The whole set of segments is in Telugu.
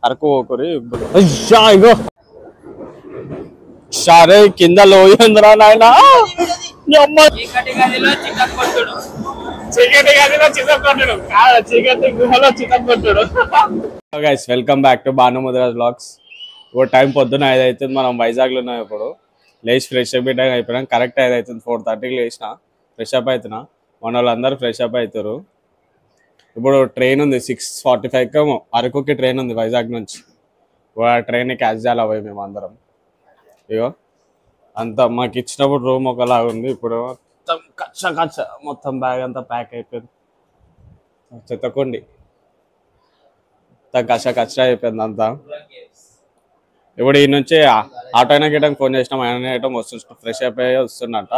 అరకు పోకురి ఇగో సరే కింద లోయంద్రా నాయన చీకటి గదిలో చీకటి గుహలో చికెన్ కొట్టుడు. Guys welcome back to Bhanu Mudiraj vlogs. ఇప్పుడు టైం పొద్దున 5 అవుతుంది. మనం వైజాగ్లో ఉన్నాం. ఇప్పుడు లేచి ఫ్రెష్ అప్ అయిపోయినాం. కరెక్ట్ 5 అవుతుంది. 4:30కి లేచిన ఫ్రెష్ అప్ అవుతున్నా. మన వాళ్ళందరూ ఫ్రెష్ అప్ అవుతారు. ఇప్పుడు ట్రైన్ ఉంది 6:45 అరకుకి ట్రైన్ ఉంది వైజాగ్ నుంచి. ఆ ట్రైన్ని క్యాచ్ చేయాలి పోయి మేము అందరం. ఇగో అంతా మాకు ఇచ్చినప్పుడు రూమ్ ఒకలాగా ఉంది. ఇప్పుడు మొత్తం కచ్చ మొత్తం బ్యాగ్ అంతా ప్యాక్ అయిపోయింది. చెత్తకుండి మొత్తం కచ్చ అయిపోయింది అంతా. ఇప్పుడు ఈ నుంచి ఆటో అయినా గిటంగా ఫోన్ చేసినాం. ఆయన గిటం వస్తుంది, ఫ్రెష్ అయిపోయి వస్తున్నట్ట.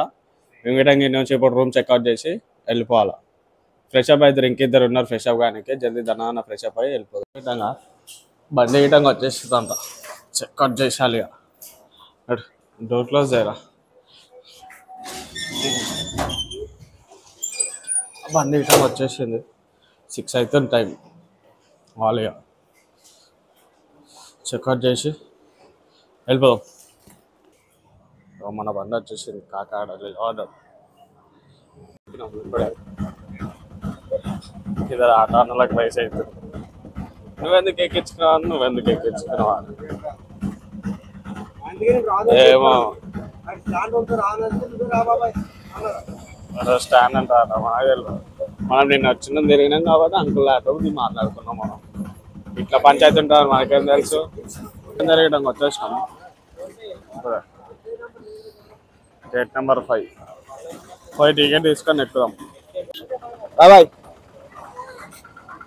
మేము గిటంగా ఈ నుంచి ఇప్పుడు రూమ్ చెక్అవుట్ చేసి వెళ్ళిపోవాలి. ఫ్రెష్ అప్ అయితే ఇంకిద్దరు ఉన్నారు ఫ్రెష్ అప్ కానీ. జల్దీ దన్న ఫ్రెష్ అప్ అయ్యి వెళ్ళిపోదు. గిటంగా బండి గిటంగా వచ్చేస్తుంది అంతా. చెక్అవుట్ చేసాలి. ఇక డోర్ క్లోజ్ చేయరా. బండి గిటంగా వచ్చేసింది. 6 అవుతుంది టైం. వాళ్ళ చెక్అవుట్ చేసి వెళ్ళిపోదాం. మన బండి వచ్చేసింది. కాకాడ ఆర్డర్ ఇప్పుడే ఇద్దరు ఆట అన్నలకు వయసు అవుతుంది. నువ్వెందుకు ఎక్కించుకున్నావు, నువ్వెందుకు ఎక్కించుకున్నావా ఏమో స్టాండ్ అంటారా. మనం నిన్న వచ్చిన తిరిగినాం కాబట్టి అంకుల్ ఆటో మాట్లాడుకున్నాం. మనం ఇట్లా పంచాయతీ ఉంటారు మనకేం తెలుసు. తిరగడానికి వచ్చేసినాం. గేట్ నెంబర్ 5 టికెట్ తీసుకొని ఎక్కుదాం. బాబాయ్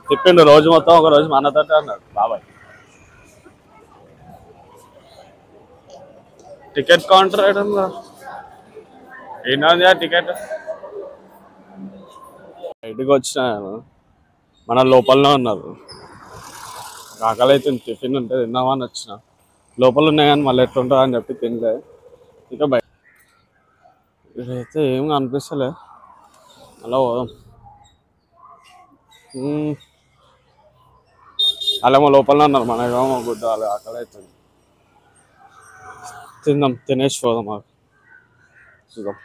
తిప్పిండు రోజు మొత్తం. ఒక రోజు మనతో అన్నాడు బాబాయ్. టికెట్ కౌంటర్ ఏంటో టికెట్. బయటికి వచ్చిన మన లోపలనే ఉన్నారు. ఆకలి అయితే టిఫిన్ ఉంటే తిన్నామని వచ్చిన. లోపల ఉన్నాయి కానీ మళ్ళీ ఎట్లుంటుందో అని చెప్పి తినలే. ఇంకా బయట ఇదైతే ఏం అనిపిస్తలే. అలా పోదాం. అలామో లోపలనే ఉన్నారు. మనకేమో గుడ్డ వాళ్ళు ఆకలి అవుతుంది. తిందాం, తినేసి పోదాం. మాకు చూద్దాం.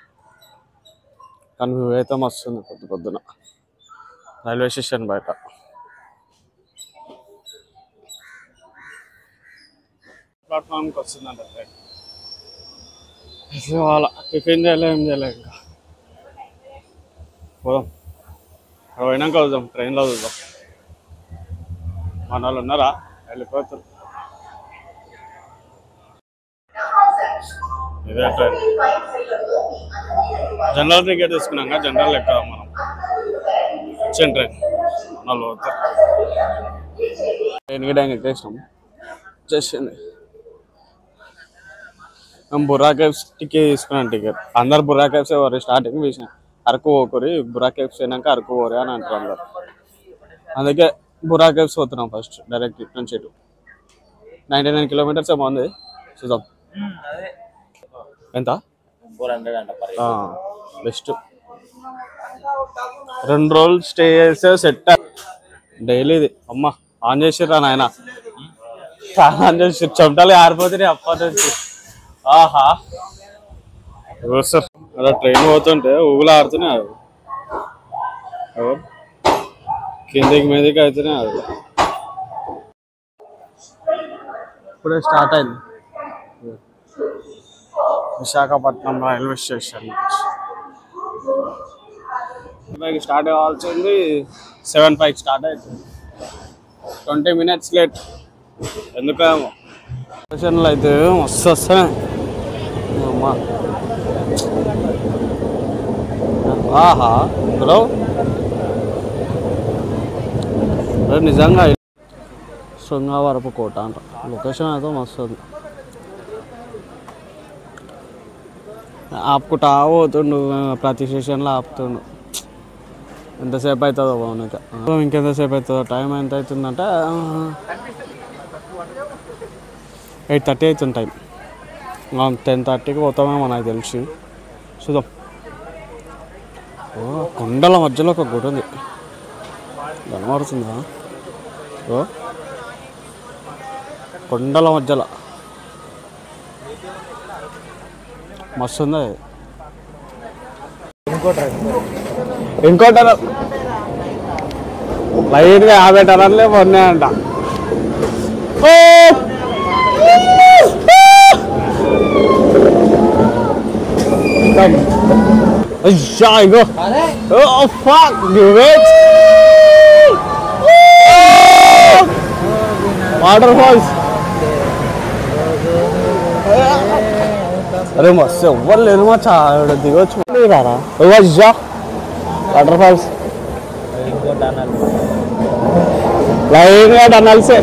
కానీ వ్యూ అయితే వస్తుంది పొద్దున రైల్వే స్టేషన్ బయట. ప్లాట్ఫామ్కి వస్తుందంట ట్రైన్. వాళ్ళ టిఫిన్ చేయలే, ఏం చేయలే. ఇంకా పోదాం. అక్కడ పోయినాక చూద్దాం. ట్రైన్లో చూద్దాం. మన వాళ్ళు ఉన్నారా, వెళ్ళిపోతారు. ఇదే ట్రైన్. జనరల్ టికెట్ తీసుకున్నాక జనరల్ ఎక్కదాం మనం. వచ్చిన ట్రైన్ మన వాళ్ళు పోతారు. ట్రైన్ గిటంగా ఎక్కేసినాం. వచ్చేసింది. మేము బుర్రా కేవ్స్ టికెట్ తీసుకున్నాం. టికెట్ అందరు బుర్రా కేవ్స్ ఎవరు స్టార్టింగ్ వేసిన అరకు పోకరి. బుర్రా కేవ్స్ అయినాక అరకు పోరే అని అంటారు అందరు. అందుకే బుర్రా కేవ్స్ పోతున్నాం ఫస్ట్. డైరెక్ట్ ఇటు నుంచి ఇటు 99 కిలోమీటర్స్ ఏమో ఉంది. చూద్దాం ఎంత. 400 అంట. బెస్ట్. 2 రోజులు స్టే చేస్తే సెట్. డైలీది అమ్మ ఆన్ చేసిర్రా నాయన. ఆన్ చేసి చెమటలు ఆరిపోతున్నాయి అప్పటి నుంచి. ఆహా సార్ అలా ట్రైన్ పోతుంటే ఊగులు ఆడుతున్నాయి. కిందికి మీదకి అవుతున్నాయి. ఇప్పుడే స్టార్ట్ అయింది. విశాఖపట్నం రైల్వే స్టేషన్ నుంచి స్టార్ట్ కావాల్సింది 7:05 స్టార్ట్ అవుతుంది. 20 minutes లేట్. ఎందుకేమో స్టేషన్లో అయితే మస్తు వస్తాయి. అమ్మా ఆహా బ్రో నిజంగా శృంగవరపు కోట అంట. లొకేషన్ అయితే మస్తు ఉంది. ఆపుకుంటా పోతుండు. ప్రతి స్టేషన్లో ఆపుతుండు. ఎంతసేపు అవుతుందో బాగున్నాక. ఇంకెంతసేపు అవుతుందో. టైం ఎంత అవుతుందంటే 8:30 అవుతుంది టైం. 10:30కి పోతామేమో నాకు తెలిసి. చూద్దాం. కొండల మధ్యలో ఒక గుడి ఉంది. కనబడుతుందా? కొండల మధ్యలో మస్తు ఉంది. ఇంకో టనల్ లైట్గా 50 టనర్లే ఉన్నాయంట. ఇగో వాటర్ ఫాల్స్. అరే మస్తు ఎవ్వరు లేరు మా చాలా దిగొచ్చు రారా. వాటర్ ఫాల్స్ లైన్గా టనల్సే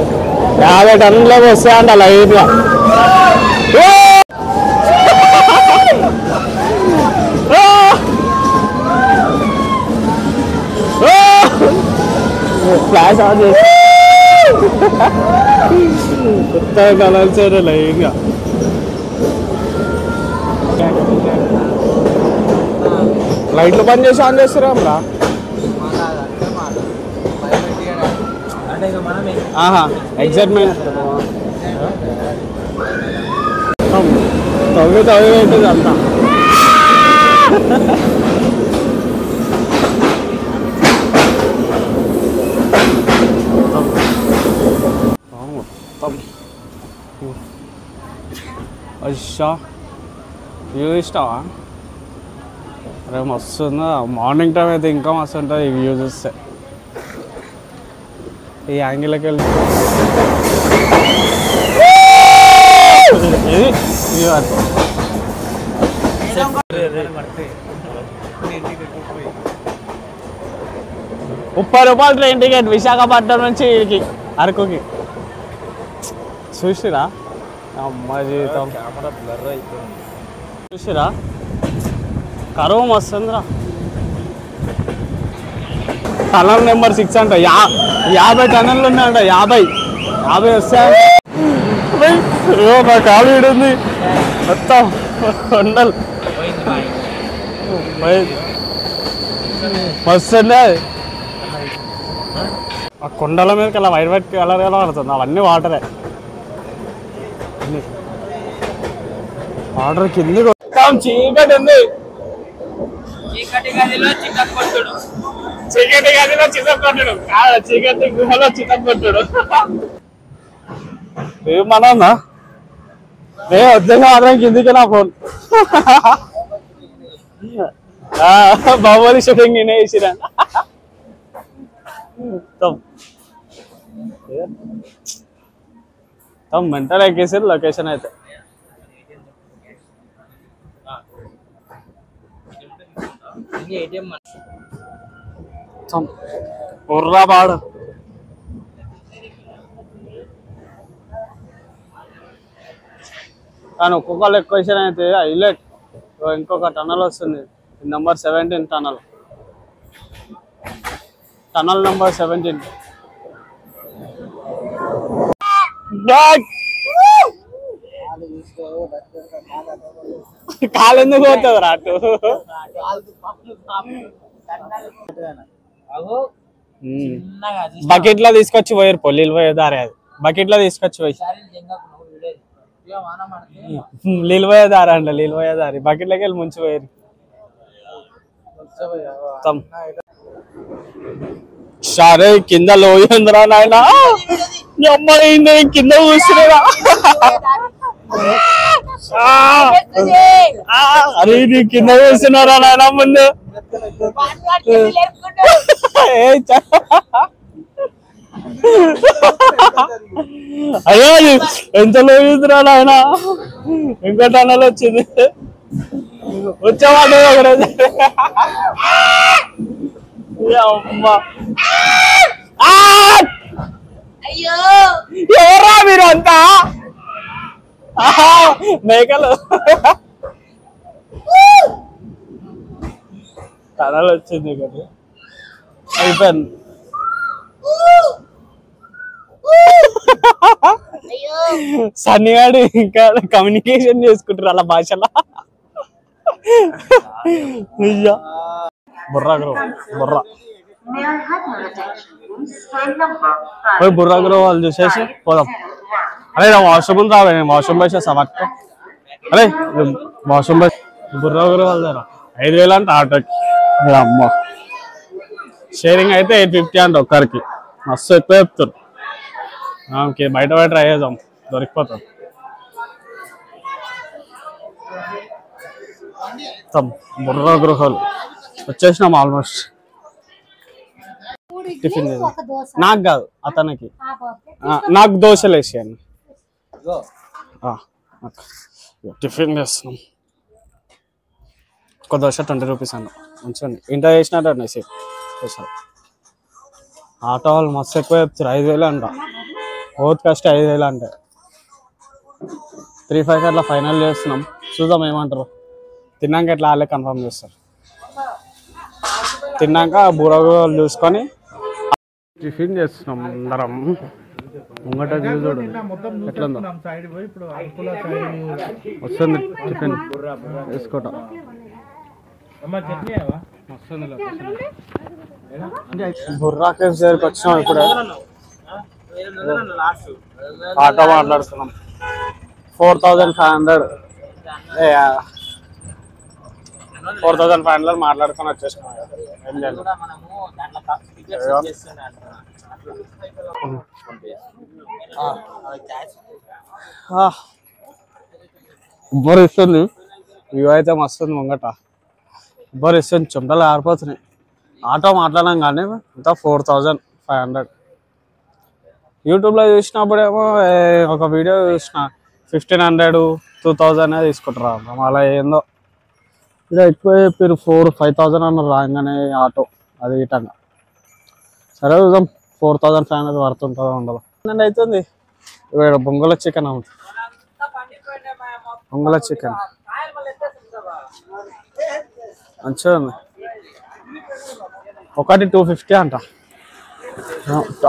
50 టన్నులే వస్తాయంట లైన్గా. ఫ్లాష్ ఆన్ చేసి కొత్త టనల్సే లైన్గా. లైట్లు బంద్ చేసి ఆన్ చేస్తారా రా? ఎగ్జైట్మెంట్ తవ్వి అవుతుంది అంతా. మొత్తం అయ్యా వ్యూ ఇస్తావా? అరే మస్తు ఉందా. మార్నింగ్ టైం అయితే ఇంకా మస్తు ఉంటుంది ఈ వ్యూ చూస్తే. ఈ యాంగిల్కి వెళ్ళి ₹30 ట్రైన్ టికెట్ విశాఖపట్నం నుంచి వీడికి అరకుకి. చూసిరా అమ్మ జీవితం. చూసిరా కరువు మస్తుందిరా. టనల్ నెంబర్ 6 అంట. 50 టనల్లు ఉన్నాయంట. 50 వస్తాయి. నా కాలు ఈడుంది మొత్తం కొండలు మస్తుండే. ఆ కొండల మీదకి అలా వైట్ కలర్ ఎలా పడుతుంది. అవన్నీ వాటరే. వాటర్ కింది చీకటి ఉంది. చీకటి గదిలో చిత్తకొట్టుడు. చీకటి గుహలో చిత్తకొట్టుడు. ఏమన్నా వద్దంగా మాత్రం కిందికి నా ఫోన్. బాహుబలి షూటింగ్ నేనే వేసిరా. మెంటల్ ఎక్కేసారు లొకేషన్ అయితే. ఉర్రాబాడు కానీ ఒక్కొక్క లొకేషన్ అయితే హైలైట్. ఇంకొక టనల్ వస్తుంది నెంబర్ 17 టనల్. Tunnel number 17. కాలు ఎందుకు పోతుంది రా అటు? బకెట్ లో తీసుకొచ్చి పోయారు. పొల్లీలు పోయేదారే. అది బకెట్ లో తీసుకొచ్చి పోయి నీళ్ళు పోయేదారా అండి. నీళ్ళు పోయేదారి బకెట్ లోకి వెళ్ళి ముంచి పోయారు. సరే కింద లోయందిరా నాయన. అమ్మాయి కింద కూర్చునేరా. అరే నీ కింద కూర్చున్నారా నాయన ముందు. అయ్యో ఎంత లోయుద్రా నాయన. ఇంకో టనల్ వచ్చింది. వచ్చేవాడు ఒకరోజు. ఎవరా మీరు అంతా? మేకలు. టనల్ వచ్చింది కదా అయిపోయింది. సన్నిగాడు ఇంకా కమ్యూనికేషన్ చేసుకుంటారు అలా భాషలో. బుర్రా బుర్రాగ్రో వాళ్ళు చూసేసి పోదాం. అరే వాష్రూమ్ రావే, నేను వాష్రూమ్ బస్ చేస్తా పక్క. అరే వాష్రూమ్ బస్ బుర్రా వాళ్ళ దగ్గర 5,000 అంట ఆటోకి. అమ్మ షేరింగ్ అయితే 850 అంట ఒక్కరికి. మస్తు ఎక్కువ చెప్తారు. బయట ట్రై చేద్దాం, దొరికిపోతాం. బుర్రా గృహాలు వచ్చేసినాం ఆల్మోస్ట్. టిఫిన్ నాకు కాదు, అతనికి. నాకు దోశలు వేసాను. టిఫిన్ చేస్తున్నాం. ఒక దోశ 20 రూపీస్ అన్న. మంచిగా ఇంటర్ చేసినట్టు సేమ్. ఆటో వాళ్ళు మస్తు ఎక్కువ చెప్తారు. 5,000 అంట. ఓత్ కష్ట 5,000 అంటే 3,500 అట్లా ఫైనల్ చేస్తున్నాం. చూద్దాం ఏమంటారు. తిన్నాక ఎట్లా వాళ్ళే కన్ఫర్మ్ చేస్తారు. తిన్నాక బూరగోలు చూసుకొని టిఫిన్ చేస్తున్నాం అందరం. ముంగట చూడు ఎట్లుందో వస్తుంది. టిఫిన్ వేసుకోవటం బుర్రా కేఫ్ దగ్గరికి వచ్చినాం. ఇప్పుడు ఆటో మాట్లాడుతున్నాం. 4,500 మాట్లాడుకొని వచ్చేసినాం. ఉబ్బరు ఇస్తుంది. వ్యూ అయితే మస్తుంది. ముంగట ఉబ్బరు ఇస్తుంది. చుంటలు ఆరిపోతున్నాయి. ఆటో మాట్లాడడం కానీ అంతా 4,500. యూట్యూబ్లో చూసినప్పుడేమో ఒక వీడియో చూసిన 1,500 2,000 తీసుకుంటారు. అలా ఏందో ఇలా ఎక్కువ చెప్పారు. 4,000-5,000 అన్నారు రాగానే ఆటో. అది ఇటంగా సరే చూద్దాం. 4,500 పడుతుంటుందో ఉండదు. అవుతుంది. ఇక్కడ బొంగుల చికెన్ అవుతుంది. బొంగుల చికెన్ మంచిగా ఉంది. ఒకటి 250 అంట.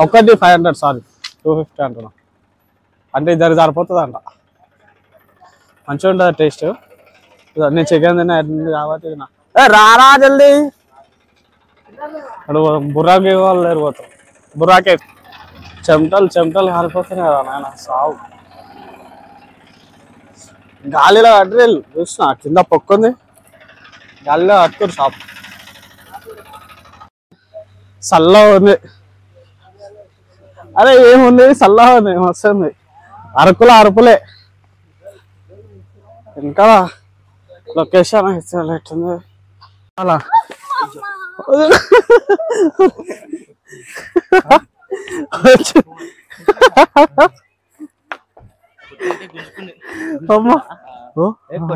ఒకటి 500 సారీ 250 అంటున్నా. అంటే ఇద్దరు సరిపోతుంది అంట. మంచిగా ఉంటుంది టేస్ట్. నేను చికెన్ తిన్నా కాబట్టి రారా జల్దీ. అక్కడ బుర్రాకి వాళ్ళు లేరిపోతాం. బుర్రాకే చెమటలు కారిపోతున్నాయి కదా నాయన. సావు గాలిలో కట్టరేళ్ళు చూసిన కింద పొక్కుంది. గాలిలో కట్టుకోరు షాప్. చల్లగా ఉంది. అరే ఏముంది చల్లగా ఉంది. వస్తుంది. అరుపులే ఇంకా లొకేషన్ ఎట్టుంది అలా.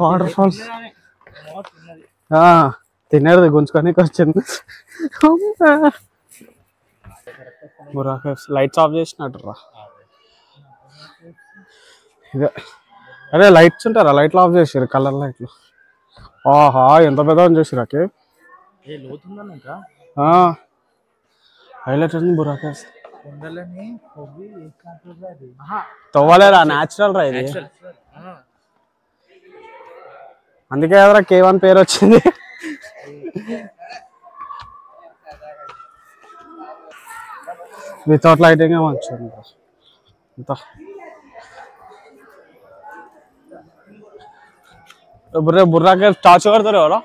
వాటర్ ఫాల్స్ తినేది గుంజుకొని వచ్చింది. లైట్స్ ఆఫ్ చేసినట్టు రా. ఇదే అదే లైట్స్ ఉంటారా, లైట్లు ఆఫ్ చేసారు. కలర్ లైట్లు. ఆహా ఎంత పెద్ద చూసిరాకే. హైలైట్ ఉంది బుర్రా కేవ్స్. తవ్వలేరా, న్యాచురల్ రా ఇది. అందుకే ఎవరా K1 పేరు వచ్చింది. వితౌట్ లైటింగ్ మంచిది. బుర్రా కేవ్స్ టార్చ్ కడతారు ఎవరా.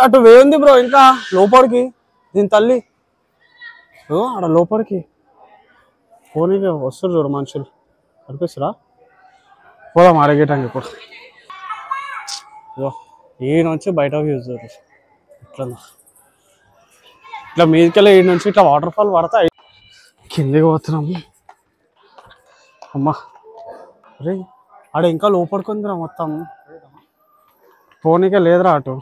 అటు వే ఉంది బ్రో ఇంకా లోపలికి. దీని తల్లి ఆడ లోపలికి పోనీకి వస్తారు చూడు మనుషులు. కనిపిస్తురా. పోదాం అడగటానికి. ఇప్పుడు ఈ నుంచి బయటకు యూజ్ ఇట్లా మీదకెళ్ళి ఈ నుంచి ఇట్లా వాటర్ ఫాల్ పడతాయి. కిందికి పోతున్నాము. అమ్మా అరే ఆడ ఇంకా లోపడుకుందిరా మొత్తం. పోనీకే లేదురా అటు.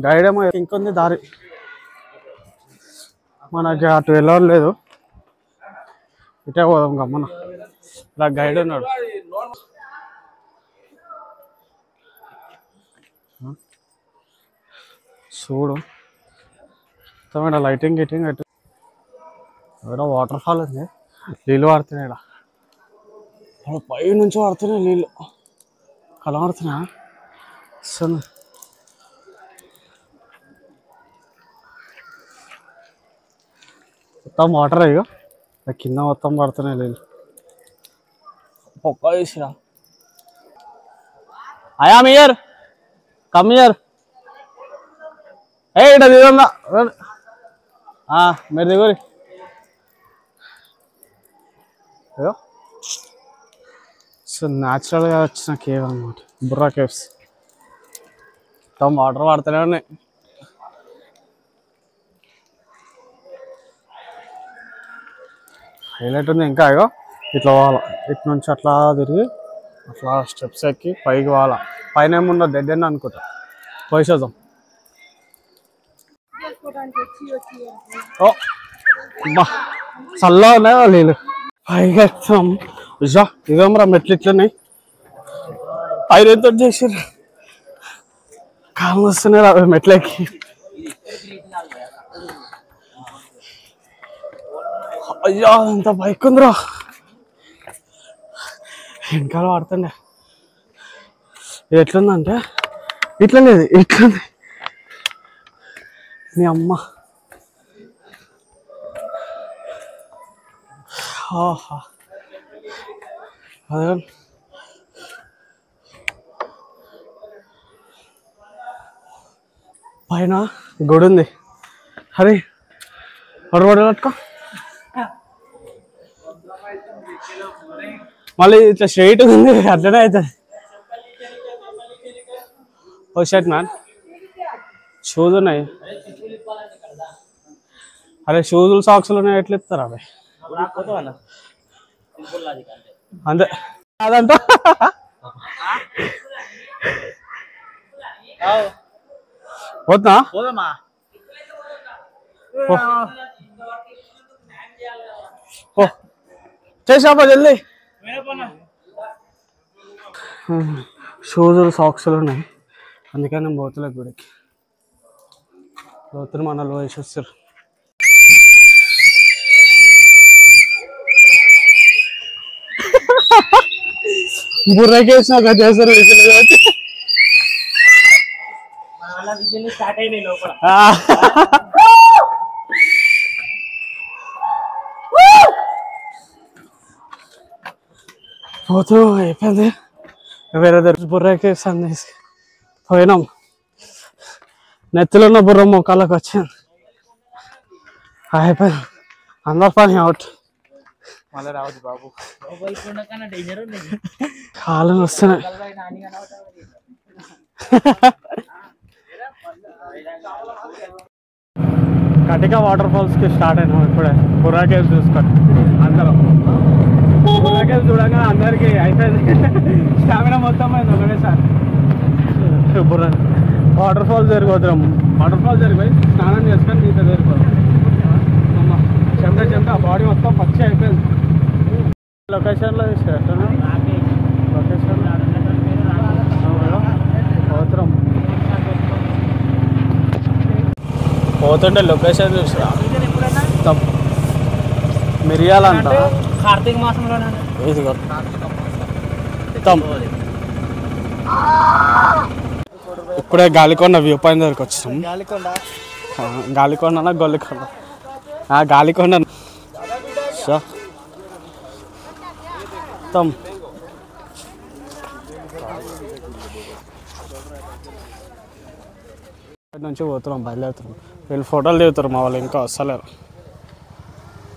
గైడ్ ఏమో ఇంకొంది దారి. మనకి అటు వెళ్ళలేదు. ఇటే పోదాం గమ్మన. ఇలా గైడ్ ఉన్నాడు. చూడు మొత్తం లైటింగ్ గిటింగ్ అటు. ఇక్కడ వాటర్ ఫాల్ ఉంది. నీళ్ళు పడుతున్నాయి. ఇక్కడ పై నుంచి పడుతున్నాయి నీళ్ళు. కలబడుతున్నా వస్తుంది. మొత్తం వాటర్ ఇక కింద మొత్తం పడుతున్నాయి లేదు ఒక్క వేసిరా అయా మియర్ కమ్మియర్ ఏ ఇట దిగందా మీరు దిగురి సో న్యాచురల్గా వచ్చిన కేవ్ అన్నమాట బుర్రా కేవ్స్ మొత్తం వాటర్ పడుతూనే ఉన్నాయి హైలైట్ ఉంది ఇంకా ఇగో ఇట్లా పోవాలా ఇటు నుంచి అట్లా తిరిగి అట్లా స్టెప్స్ ఎక్కి పైకి పోవాలా పైన ఏముండదు డెడ్ ఎండ్ అనుకుంటా పోయి చూద్దాం ఓ బా చల్లగా ఉన్నాయి నీళ్ళు పైగా ఎక్కాం ఇదేమరా మెట్లు ఇట్లున్నాయి ఐరన్తో చేసారు కాలు వస్తున్నాయి మెట్లెక్కి అయ్యా అంత బైక్ ఉందిరా వెనకాల పడుతుండే ఎట్లుందంటే ఇట్లా లేదు ఇట్లుంది మీ అమ్మ అదే పైన గుడి ఉంది అరే పడబడి పట్టుకో మళ్ళీ ఇట్లా స్ట్రైట్ ఉంది అట్లనే అవుతుంది ఓ షర్ట్ మ్యాన్ షూస్ ఉన్నాయి అరే షూజులు సాక్స్లు ఉన్నాయి ఎట్లా ఇస్తారు అవి అంతే కాదంట పోతున్నా చేసాపా జల్దీ షూజులు సాక్స్లు ఉన్నాయి అందుకని నేను పోతలేదు గుడికి లోతులు మనలో వేసేస్తారు బుర్రకేసినాక చేస్తారు పోతూ అయిపోయింది వేరే దగ్గర బుర్రకేసి అనేసి పోయినాం నెత్తిలో ఉన్న బుర్ర మొక్కలకు వచ్చాను అయిపోయింది అందరు పని అవుట్ మళ్ళీ రావద్దు బాబు కాళ్ళు వస్తున్నాయి కటిక వాటర్ ఫాల్స్ కి స్టార్ట్ అయినాం ఇప్పుడే బుర్రా కేవ్స్ చూసుకోండి అందరం బుర్రా కేవ్స్ చూడగానే అందరికి అయిపోయింది స్టామినా మొత్తం అయింది ఒకటేసారి బుర్రా వాటర్ ఫాల్స్ జరిగిపోతున్నాం వాటర్ ఫాల్స్ జరిగిపోయి స్నానం చేసుకొని నీతో జరిగిపోతాం చెమట బాడీ మొత్తం పచ్చి అయిపోయింది లొకేషన్లో లొకేషన్ పోతుంటే లొకేషన్ చూసా మిరియాలంట కార్తీక మాసంలో ఇదిగో ఇప్పుడే గాలికొండ వ్యూ పాయింట్ దగ్గరికి వచ్చినాం గాలికొండ గొల్లికొండ గాలికొండ మొత్తం నుంచి పోతున్నాం బయలుదేరుతున్నాం వీళ్ళు ఫోటోలు దిగుతారు మా వాళ్ళు ఇంకా వస్తలేరు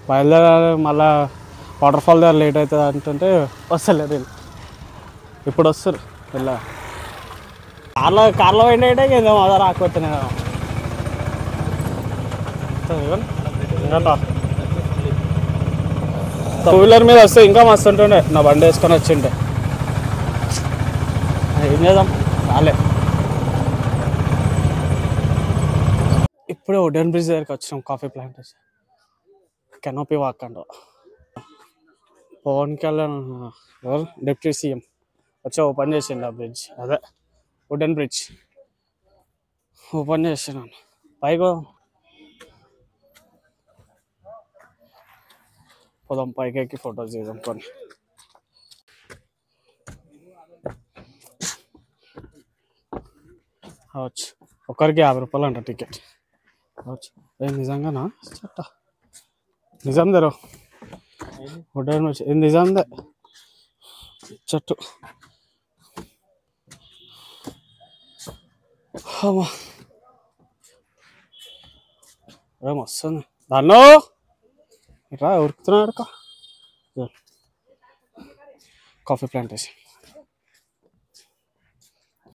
బయలుదేరాలి మళ్ళీ వాటర్ ఫాల్ దగ్గర లేట్ అవుతుంది అంటుంటే వస్తలేరు వీళ్ళు ఇప్పుడు వస్తారు వీళ్ళ కార్లో ఏంటంటే ఏదో అదా రాకపోతున్నాయి టూ వీలర్ మీద వస్తే ఇంకా మస్తు ఉంటుండే నా బండి వేసుకొని వచ్చిండే ఏం చేద్దాం రాలే ఇప్పుడే వుడెన్ బ్రిడ్జ్ దగ్గరికి వచ్చినాం కాఫీ ప్లాంటేషన్ కెనోపీ వాక్ అంట పవన్ కళ్యాణ్ ఎవరు డిప్యూటీ సీఎం వచ్చి ఓపెన్ చేసిండు ఆ బ్రిడ్జ్ అదే వుడెన్ బ్రిడ్జ్ ఓపెన్ చేసినాను పైకి పోదాం పైకి ఎక్కి ఫొటోస్ తీద్దాం కొన్ని అవచ్చు ఒకరికి 50 రూపాయలు అంట టికెట్ అవచ్చు నిజంగానా చట్ట నిజాం దరో నిజాందే చెట్టు వస్తుంది దాన్నో రా ఉరుకుతున్నాడు కాఫీ ప్లాంటేషన్